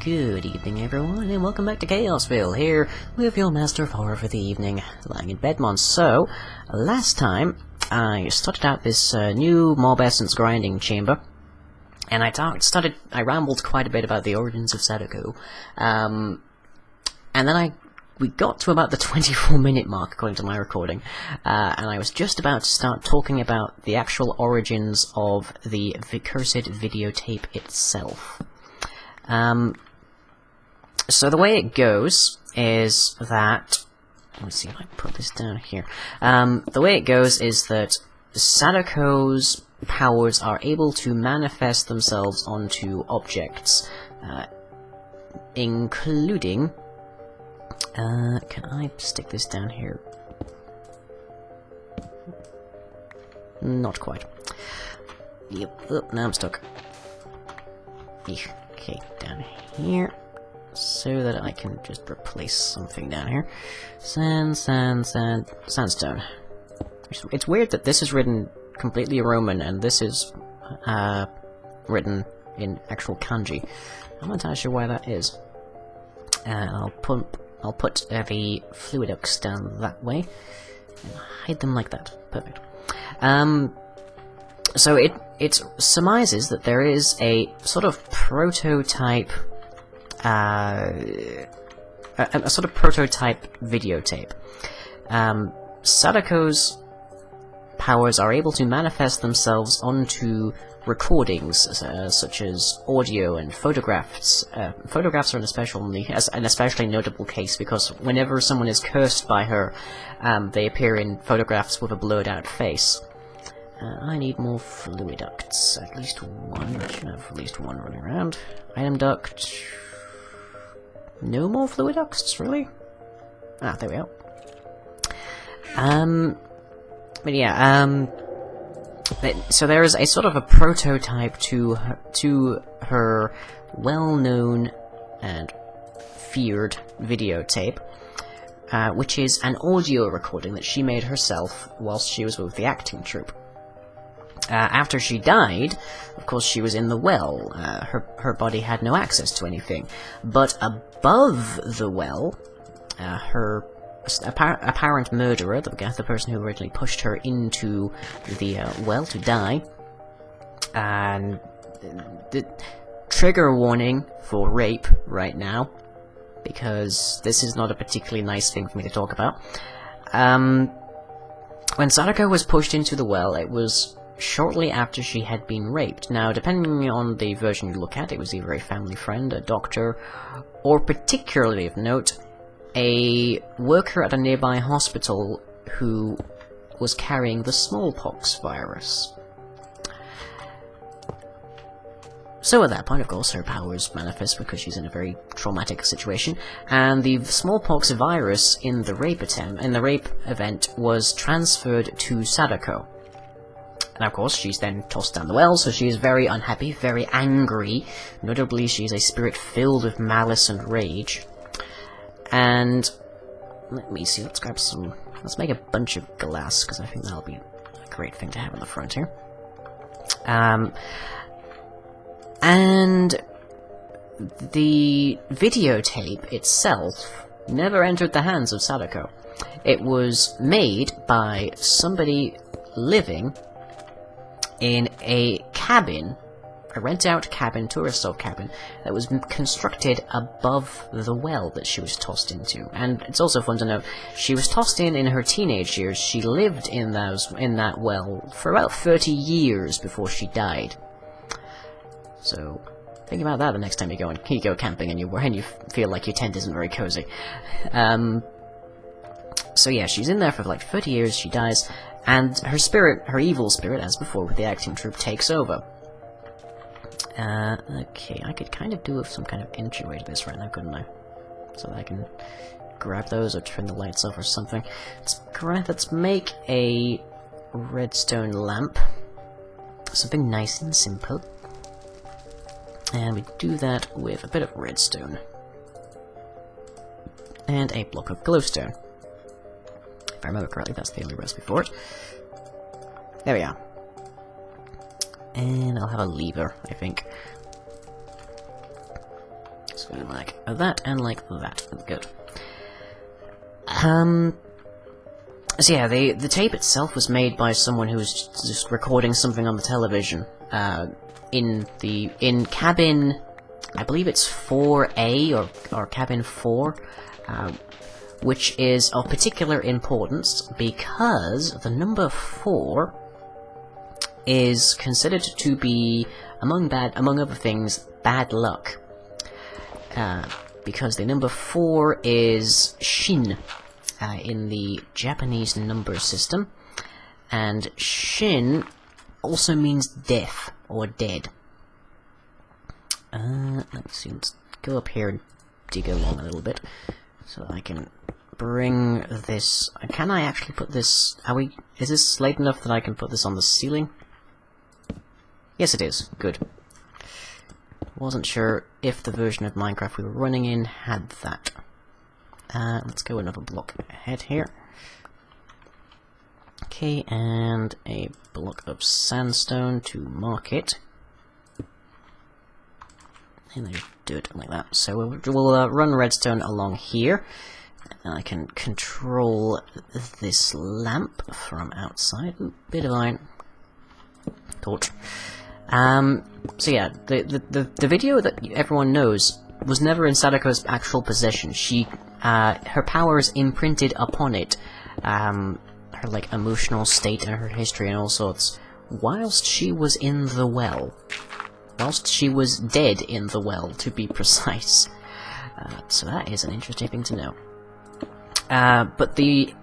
Good evening, everyone, and welcome back to Chaosville, here with your master of horror for the evening, lying in bed mon. So, last time, I started out this new mob essence grinding chamber, and I rambled quite a bit about the origins of Sadako, and then we got to about the 24-minute mark, according to my recording, and I was just about to start talking about the actual origins of the cursed videotape itself. So the way it goes is that... Let's see if I put this down here. The way it goes is that Sadako's powers are able to manifest themselves onto objects, including... can I stick this down here? Not quite. Yep, oh, now I'm stuck. Okay, down here, so that I can just replace something down here. Sandstone. It's weird that this is written completely Roman, and this is written in actual kanji. I'm not entirely sure why that is. I'll put the fluiducts down that way, and hide them like that. Perfect. So it surmises that there is a sort of prototype, a sort of prototype videotape. Sadako's powers are able to manifest themselves onto recordings, such as audio and photographs. Photographs are an especially notable case, because whenever someone is cursed by her, they appear in photographs with a blurred out face. I need more fluiducts. At least one. I should have at least one running around. Item duct. No more fluiducts, really? Ah, there we go. But yeah, so there is a sort of a prototype to her well-known and feared videotape, which is an audio recording that she made herself whilst she was with the acting troupe. After she died, of course, she was in the well. Her body had no access to anything. But above the well, her apparent murderer, the person who originally pushed her into the well to die, and the trigger warning for rape right now, because this is not a particularly nice thing for me to talk about. When Sadako was pushed into the well, it was shortly after she had been raped. Now, depending on the version you look at, it was either a family friend, a doctor, or particularly of note, a worker at a nearby hospital who was carrying the smallpox virus. So at that point, of course, her powers manifest because she's in a very traumatic situation, and the smallpox virus in the rape event was transferred to Sadako. And of course, she's then tossed down the well, so she is very unhappy, very angry. Notably, she's a spirit filled with malice and rage. And let me see, let's make a bunch of glass, because I think that'll be a great thing to have on the front here. And the videotape itself never entered the hands of Sadako. It was made by somebody living in a cabin, a rent-out cabin, tourist-style cabin, that was constructed above the well that she was tossed into. And it's also fun to note, she was tossed in her teenage years. She lived in that well for about 30 years before she died. So, think about that the next time you go camping and you feel like your tent isn't very cozy. So yeah, she's in there for like 30 years, she dies, and her evil spirit, as before with the acting troupe, takes over. Okay, I could kind of do with some kind of entryway to this right now, couldn't I? So that I can grab those or turn the lights off or something. Let's make a redstone lamp. Something nice and simple. And we do that with a bit of redstone. And a block of glowstone. If I remember correctly, that's the only recipe for it. There we are. And I'll have a lever, I think. So like that and like that. Good. So yeah, the tape itself was made by someone who was just recording something on the television. In cabin, I believe it's 4A or cabin 4, which is of particular importance because the number 4 is considered to be, among other things, bad luck. Because the number 4 is Shin in the Japanese number system, and Shin also means death or dead. Let's see, let's go up here and dig along a little bit so I can bring this. Can I actually put this? Is this late enough that I can put this on the ceiling? Yes, it is. Good. Wasn't sure if the version of Minecraft we were running in had that. Let's go another block ahead here. Okay, and a block of sandstone to mark it. And then do it like that. So we'll run redstone along here. And I can control this lamp from outside. Ooh, bit of iron. Torch. So yeah, the video that everyone knows was never in Sadako's actual possession. Her powers imprinted upon it, her, like, emotional state and her history and all sorts, whilst she was in the well. Whilst she was dead in the well, to be precise. So that is an interesting thing to know. But the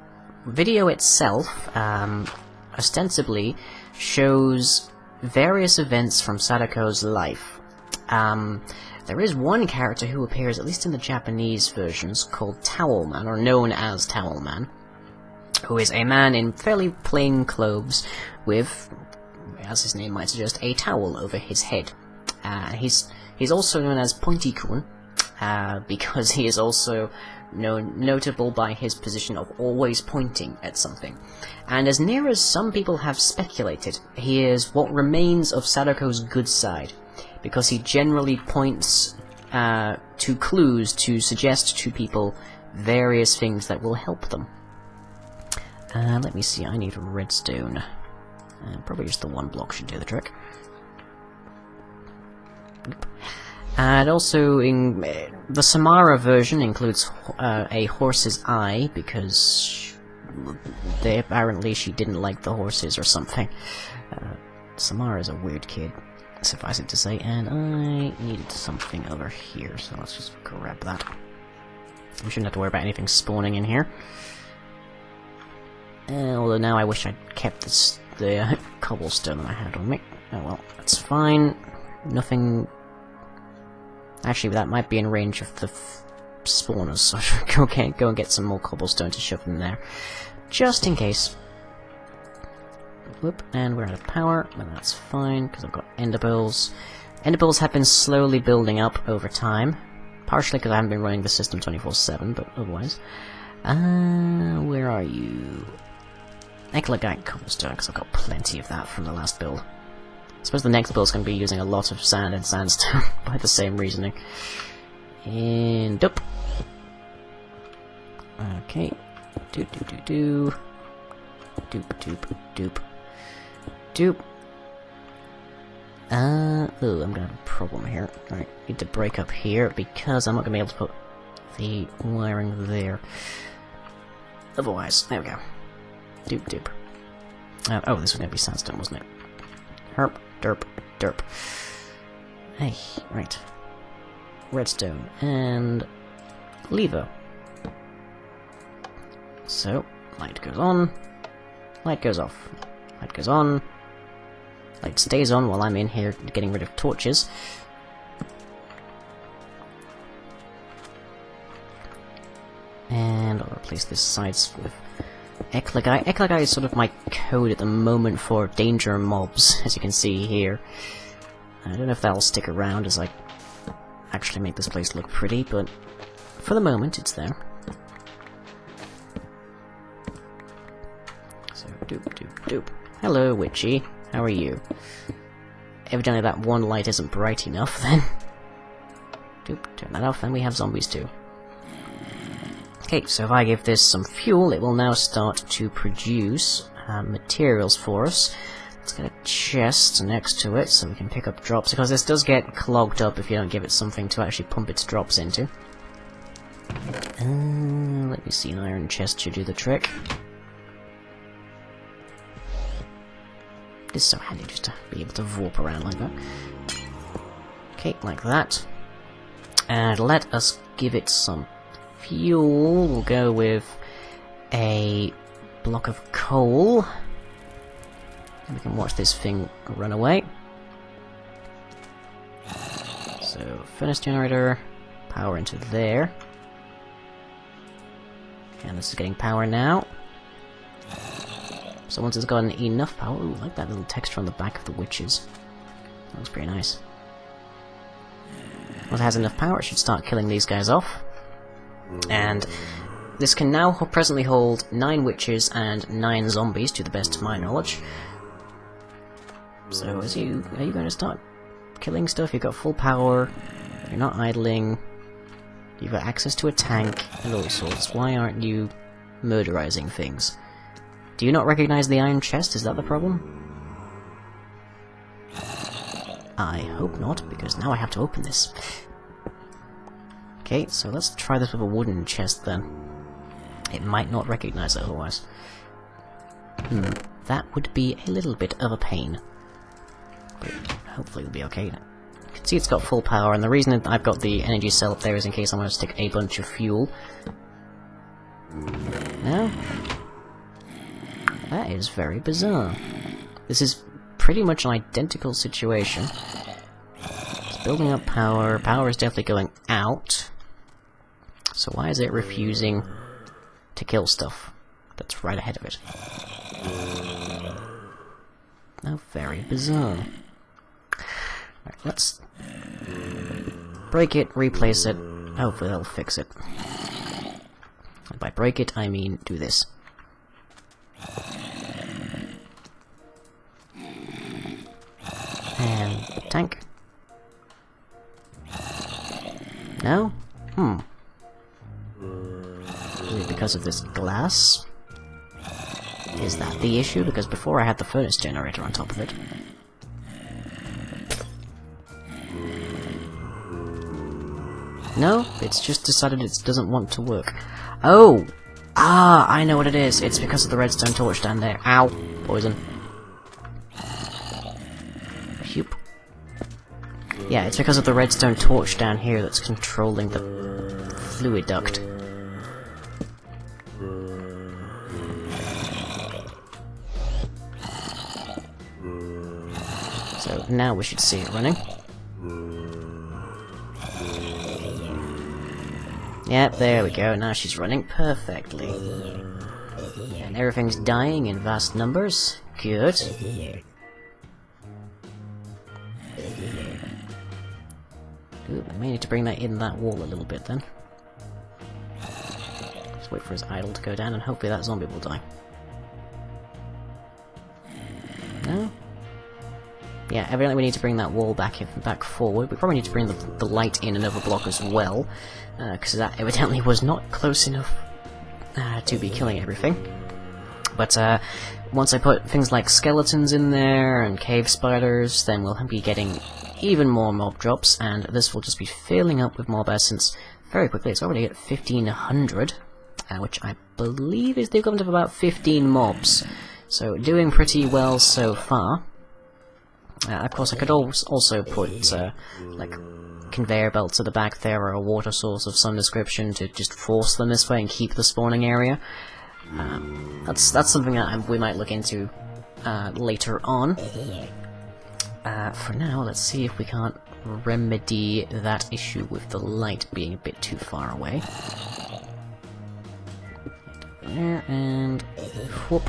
video itself, ostensibly, shows various events from Sadako's life. There is one character who appears, at least in the Japanese versions, called Towelman, or known as Towelman, who is a man in fairly plain clothes with, as his name might suggest, a towel over his head. He's also known as Pointy-kun, because he is also notable by his position of always pointing at something. And as near as some people have speculated, he is what remains of Sadako's good side, because he generally points to clues to suggest to people various things that will help them. Let me see, I need redstone. Probably just the one block should do the trick. And also, in the Samara version includes a horse's eye, because apparently she didn't like the horses or something. Samara's a weird kid, suffice it to say, and I needed something over here, so let's just grab that. We shouldn't have to worry about anything spawning in here. Although now I wish I'd kept the cobblestone that I had on me. Oh well, that's fine. Nothing... Actually, that might be in range of the spawners, so I should go and get some more cobblestone to shove in there. Just in case. Whoop, and we're out of power, but that's fine, because I've got ender pearls. Ender pearls have been slowly building up over time. Partially because I haven't been running the system 24/7, but otherwise. Where are you? Eclogite cobblestone, because I've got plenty of that from the last build. I suppose the next build is going to be using a lot of sand and sandstone, by the same reasoning. And doop. Okay. Doop doop doop doop. Doop doop doop. Doop. Oh, I'm gonna have a problem here. Alright, need to break up here, because I'm not gonna be able to put the wiring there. Otherwise, there we go. Doop doop. Oh, this was gonna be sandstone, wasn't it? Herp, derp, derp. Hey, right. Redstone, and lever. So, light goes on, light goes off, light goes on, light stays on while I'm in here getting rid of torches. And I'll replace this sides with Eclogite. Eclogite is sort of my code at the moment for danger mobs, as you can see here. I don't know if that'll stick around as I actually make this place look pretty, but for the moment it's there. So, doop doop doop. Hello, Witchy. How are you? Evidently that one light isn't bright enough, then. Doop, turn that off, then we have zombies too. Okay, so if I give this some fuel, it will now start to produce materials for us. Let's get a chest next to it so we can pick up drops, because this does get clogged up if you don't give it something to actually pump its drops into. Let me see, an iron chest should do the trick. It's so handy just to be able to warp around like that. Okay, like that. And let us give it some fuel. We'll go with a block of coal. And we can watch this thing run away. So, furnace generator, power into there. And this is getting power now. So once it's gotten enough power... Ooh, I like that little texture on the back of the witches. That looks pretty nice. Once it has enough power, it should start killing these guys off. And this can now presently hold 9 witches and 9 zombies, to the best of my knowledge. So, are you going to start killing stuff? You've got full power, you're not idling, you've got access to a tank, and all sorts. Why aren't you murderizing things? Do you not recognize the iron chest? Is that the problem? I hope not, because now I have to open this. Okay, so let's try this with a wooden chest then. It might not recognize it otherwise. That would be a little bit of a pain. But hopefully it'll be okay. You can see it's got full power, and the reason that I've got the energy cell up there is in case I want to stick a bunch of fuel. No? That is very bizarre. This is pretty much an identical situation. It's building up power. Power is definitely going out. So why is it refusing to kill stuff that's right ahead of it? Oh, very bizarre. Right, let's break it, replace it. Hopefully that'll fix it. And by break it, I mean do this. And tank. No? Is it because of this glass? Is that the issue? Because before I had the furnace generator on top of it. No? It's just decided it doesn't want to work. Oh! Ah, I know what it is. It's because of the redstone torch down there. Ow! Poison. Phew. Yeah, it's because of the redstone torch down here that's controlling the fluid duct. So now we should see it running. Yep, there we go. Now she's running perfectly. And everything's dying in vast numbers. Good. Ooh, I may need to bring that in that wall a little bit then. Just wait for his idle to go down and hopefully that zombie will die. No? Yeah, evidently we need to bring that wall back forward. We probably need to bring the light in another block as well, because that evidently was not close enough to be killing everything. But once I put things like skeletons in there and cave spiders, then we'll be getting even more mob drops, and this will just be filling up with mob essence very quickly. It's already at 1500, which I believe is the equivalent of about 15 mobs. So doing pretty well so far. Of course, I could also put, like, conveyor belts at the back there, or a water source of some description to just force them this way and keep the spawning area. That's something that we might look into later on. For now, let's see if we can't remedy that issue with the light being a bit too far away. There, and whoop.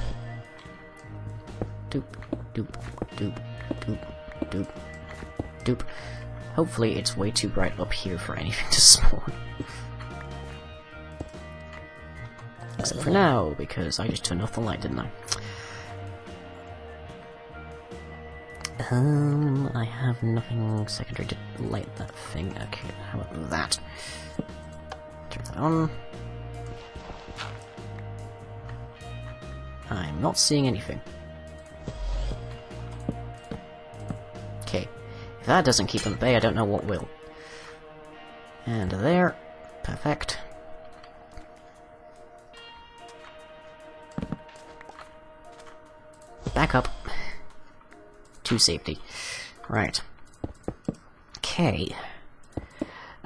Doop, doop, doop. Doop, doop, doop. Hopefully it's way too bright up here for anything to spawn. Except for now, because I just turned off the light, didn't I? I have nothing secondary to light that thing. Okay, how about that? Turn that on. I'm not seeing anything. Okay, if that doesn't keep them at bay, I don't know what will. And there. Perfect. Back up. To safety. Right. Okay.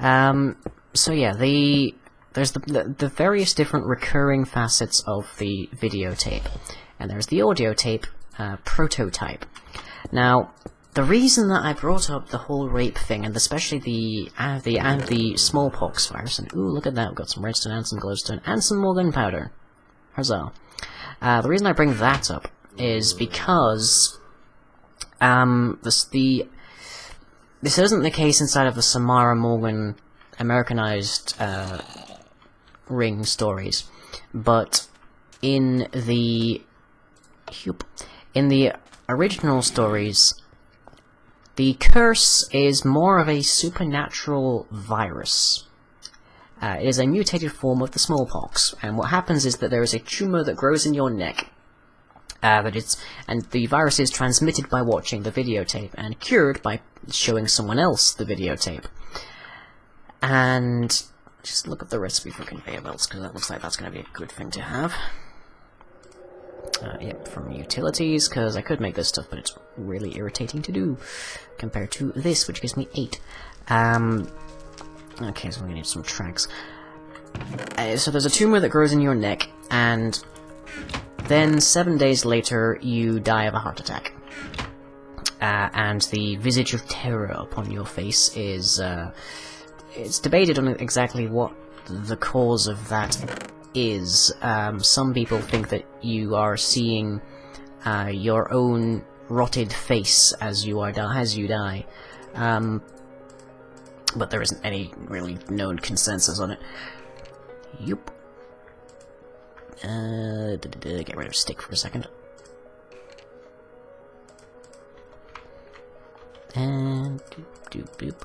So yeah, there's the various different recurring facets of the videotape. And there's the audio tape prototype. Now, the reason that I brought up the whole rape thing, and especially the smallpox virus, and ooh, look at that, we've got some redstone and some glowstone, and some more gunpowder. Huzzah. The reason I bring that up is because this isn't the case inside of the Samara Morgan Americanized Ring stories, but in the original stories, the curse is more of a supernatural virus. It is a mutated form of the smallpox, and what happens is that there is a tumor that grows in your neck. And the virus is transmitted by watching the videotape, and cured by showing someone else the videotape. And just look at the recipe for conveyor belts, because that looks like that's going to be a good thing to have. Yep, from utilities, because I could make this stuff, but it's really irritating to do, compared to this, which gives me 8. Okay, so we're going to need some tracks. So there's a tumor that grows in your neck, and then 7 days later, you die of a heart attack. And the visage of terror upon your face is, it's debated on exactly what the cause of that is. Some people think that you are seeing your own rotted face as you die. But there isn't any really known consensus on it. Yup. Get rid of stick for a second. And doop.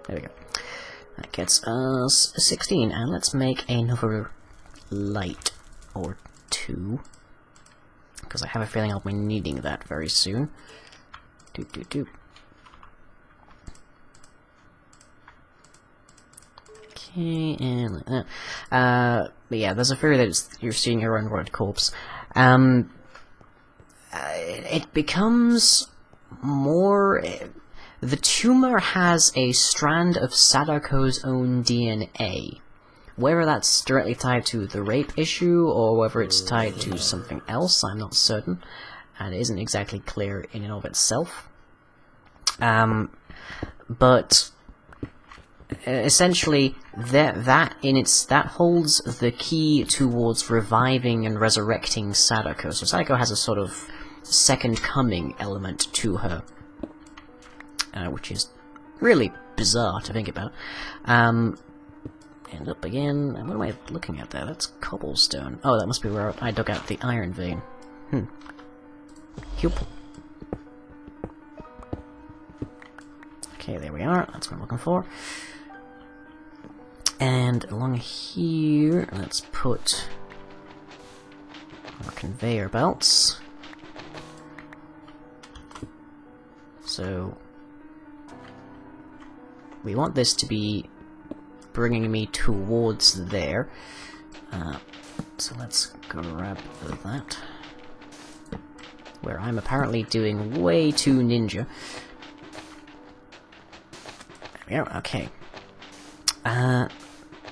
There we go. That gets us 16, and let's make another light or 2, because I have a feeling I'll be needing that very soon. Doop. Okay, and like that. But yeah, there's a theory that you're seeing your own red corpse. It becomes more... The tumor has a strand of Sadako's own DNA. Whether that's directly tied to the rape issue, or whether it's tied to something else, I'm not certain. And it isn't exactly clear in and of itself. But... essentially, that holds the key towards reviving and resurrecting Sadako. So Sadako has a sort of second coming element to her, which is really bizarre to think about. And up again. What am I looking at there? That's cobblestone. Oh, that must be where I dug out the iron vein. Hup. Okay, there we are. That's what I'm looking for. And along here, let's put our conveyor belts. So we want this to be bringing me towards there. So let's grab that. Where I'm apparently doing way too ninja. There we go, okay.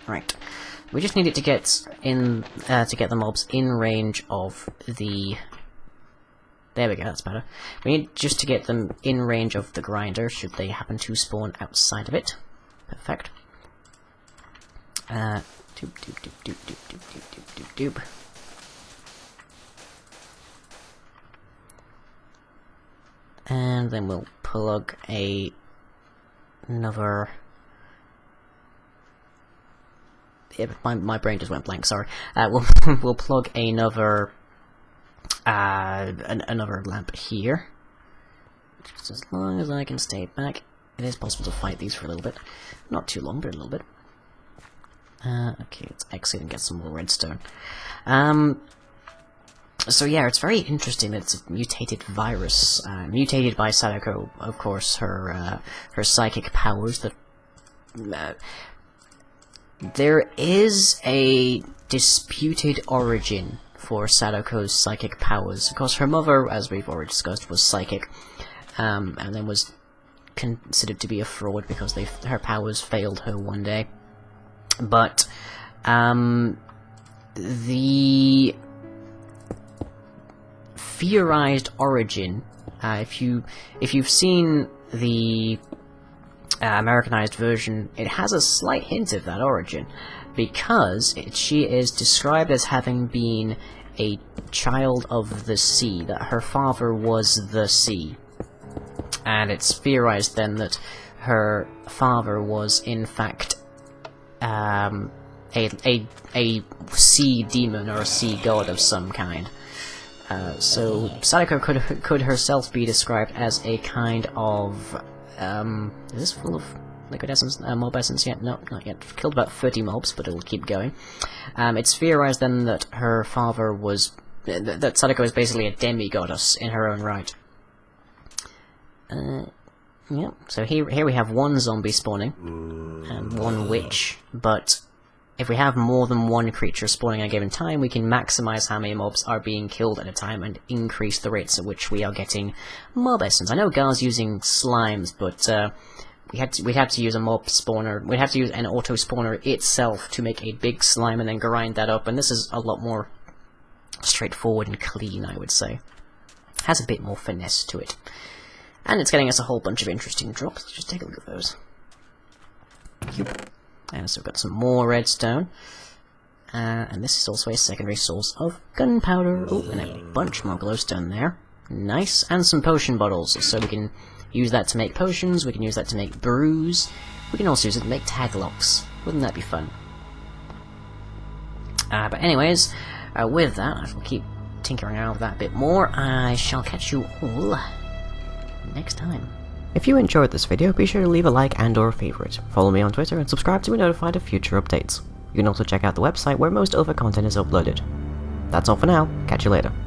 Right. We just need it to get in, to get the mobs in range of the... There we go, that's better. We need just to get them in range of the grinder, should they happen to spawn outside of it. Perfect. Doop. And then we'll plug another... Yeah, my brain just went blank, sorry. We'll plug another lamp here. just as long as I can stay back. It is possible to fight these for a little bit. Not too long, but a little bit. Okay, let's exit and get some more redstone. So yeah, it's very interesting that it's a mutated virus, mutated by Sadako, of course, her psychic powers that... there is a disputed origin for Sadako's psychic powers. Of course, her mother, as we've already discussed, was psychic, and then was considered to be a fraud because her powers failed her one day. But, the theorized origin, if you've seen the Americanized version, it has a slight hint of that origin, because she is described as having been a child of the sea, that her father was the sea, and it's theorized then that her father was in fact a sea demon or a sea god of some kind. So Sadako could herself be described as a kind of is this full of liquid essence, mob essence yet? No, not yet. Killed about 30 mobs, but it'll keep going. It's theorized then that her father was that Sadako is basically a demigoddess in her own right. Yep. So here we have one zombie spawning and one witch, but if we have more than one creature spawning at a given time, we can maximize how many mobs are being killed at a time and increase the rates at which we are getting mob essence. I know Gar's using slimes, but we'd have to use a mob spawner. We'd have to use an auto spawner itself to make a big slime and then grind that up. And this is a lot more straightforward and clean, I would say. Has a bit more finesse to it, and it's getting us a whole bunch of interesting drops. Let's just take a look at those. And so we've got some more redstone. And this is also a secondary source of gunpowder. Oh, and a bunch more glowstone there. Nice. And some potion bottles. So we can use that to make potions, we can use that to make brews, we can also use it to make tag locks. Wouldn't that be fun? But anyways, with that, I will keep tinkering around with that a bit more. I shall catch you all next time. If you enjoyed this video, be sure to leave a like and or a favourite, follow me on Twitter, and subscribe to be notified of future updates. You can also check out the website where most other content is uploaded. That's all for now, catch you later.